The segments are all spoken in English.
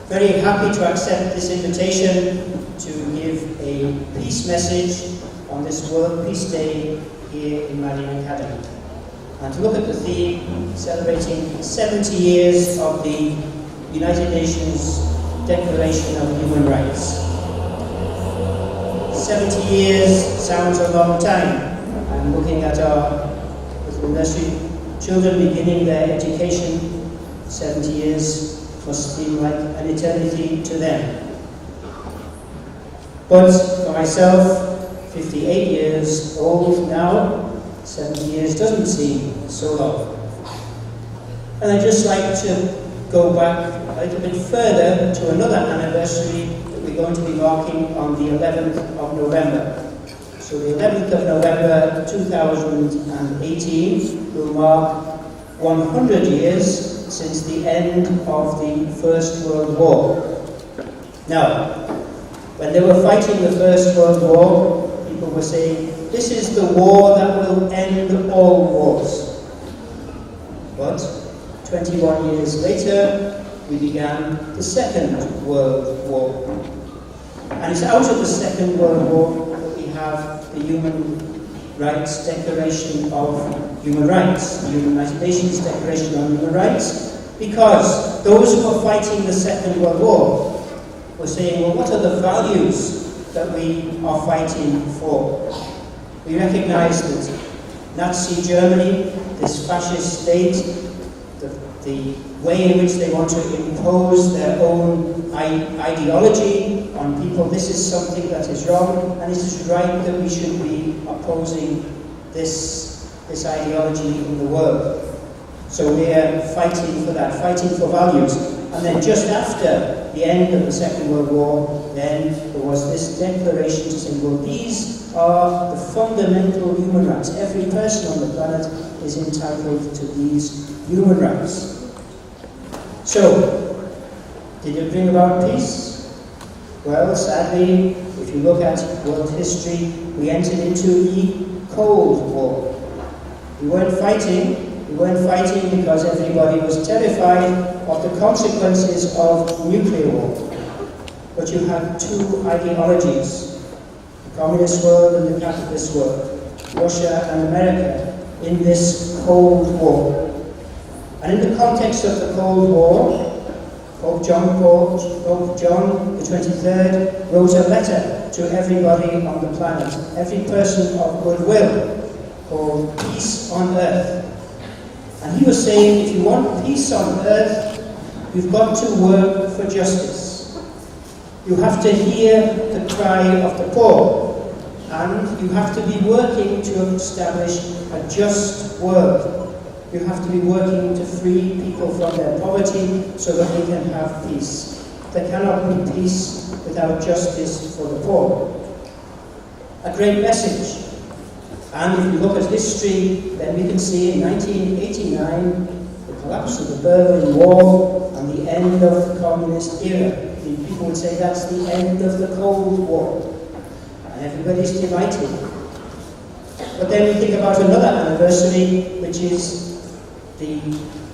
very happy to accept this invitation to give a peace message on this World Peace Day here in MARIAN Academy, and to look at the theme celebrating 70 years of the United Nations Declaration of Human Rights. 70 years sounds a long time. I'm looking at our little nursery children beginning their education. 70 years must seem like an eternity to them. But for myself, 58 years old now, 70 years doesn't seem so long. And I'd just like to go back a little bit further to another anniversary that we're going to be marking on the 11th of November. So the 11th of November 2018 will mark 100 years since the end of the First World War. Now, when they were fighting the First World War, people were saying, this is the war that will end all wars. But 21 years later, we began the Second World War. And it's out of the Second World War that we have the Human Rights Declaration of Human Rights, the United Nations Declaration on Human Rights, because those who were fighting the Second World War were saying, well, what are the values that we are fighting for? We recognize that Nazi Germany, this fascist state, the way in which they want to impose their own ideology on people, this is something that is wrong, and it is right that we should be opposing this ideology in the world. So we are fighting for that, fighting for values. And then just after the end of the Second World War, then there was this declaration to say, well, these are the fundamental human rights. Every person on the planet is entitled to these human rights. So, did it bring about peace? Well, sadly, if you look at world history, we entered into the Cold War. We weren't fighting because everybody was terrified of the consequences of nuclear war. But you had two ideologies, the communist world and the capitalist world, Russia and America, in this Cold War. And in the context of the Cold War, Pope John the 23rd wrote a letter to everybody on the planet, every person of goodwill, called Peace on Earth. And he was saying, if you want peace on earth, you've got to work for justice. You have to hear the cry of the poor, and you have to be working to establish a just world. You have to be working to free people from their poverty so that they can have peace. There cannot be peace without justice for the poor. A great message. And if we look at history, then we can see in 1989, the collapse of the Berlin Wall and the end of the communist era. People would say that's the end of the Cold War. And everybody's delighted. But then we think about another anniversary, which is the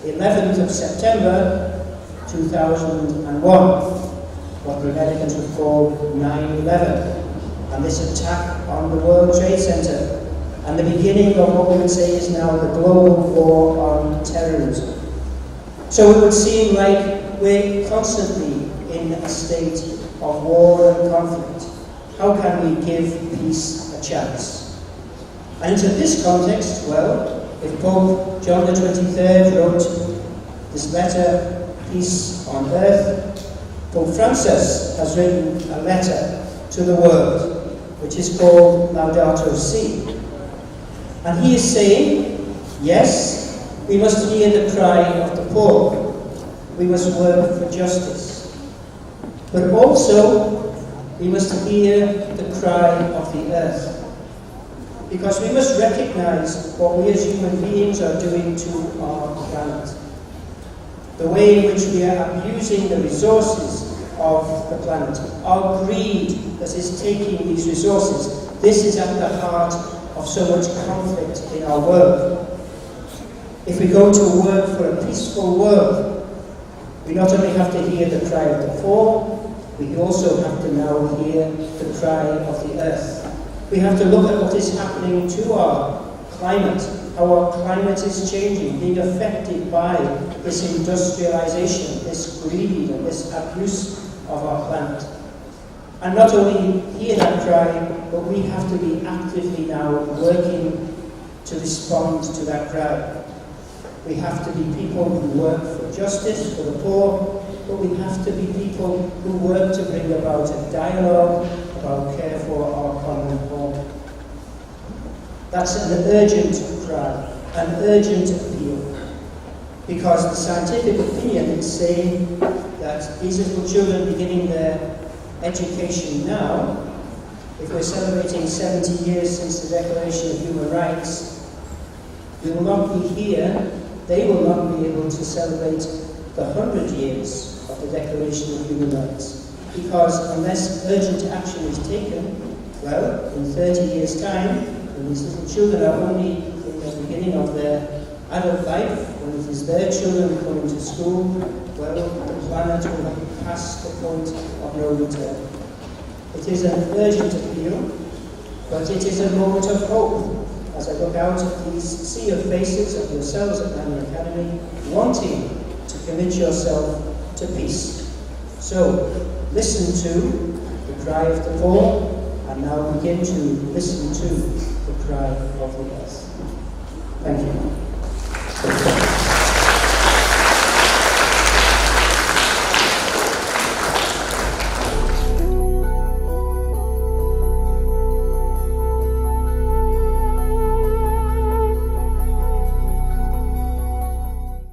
11th of September 2001, what the Americans would call 9/11, and this attack on the World Trade Center, and the beginning of what we would say is now the global war on terrorism. So it would seem like we're constantly in a state of war and conflict. How can we give peace a chance? And into this context, well, if Pope John the 23rd wrote this letter, Peace on Earth, Pope Francis has written a letter to the world, which is called Laudato Si. And he is saying, yes, we must hear the cry of the poor. We must work for justice. But also, we must hear the cry of the earth. Because we must recognize what we as human beings are doing to our planet. The way in which we are abusing the resources of the planet. Our greed that is taking these resources. This is at the heart of so much conflict in our world. If we go to work for a peaceful world, We not only have to hear the cry of the poor, we also have to now hear the cry of the earth. We have to look at what is happening to our climate, how our climate is changing, being affected by this industrialization, this greed and this abuse of our planet. And not only hear that cry, but we have to be actively now working to respond to that cry. We have to be people who work for justice for the poor, but we have to be people who work to bring about a dialogue about care for our common home. That's an urgent cry, an urgent appeal, because the scientific opinion is saying that these little children beginning their education now, if we're celebrating 70 years since the Declaration of Human Rights, we will not be here, they will not be able to celebrate the 100 years of the Declaration of Human Rights. Because unless urgent action is taken, well, in 30 years' time, when these little children are only in the beginning of their adult life, when it is their children coming to school, well, the planet will have passed the point of no return. It is an urgent appeal, but it is a moment of hope as I look out at these sea of faces of yourselves at MARIAN Academy, wanting to commit yourself to peace. So, listen to the cry of the poor, and now begin to listen to the cry of the earth. Thank you.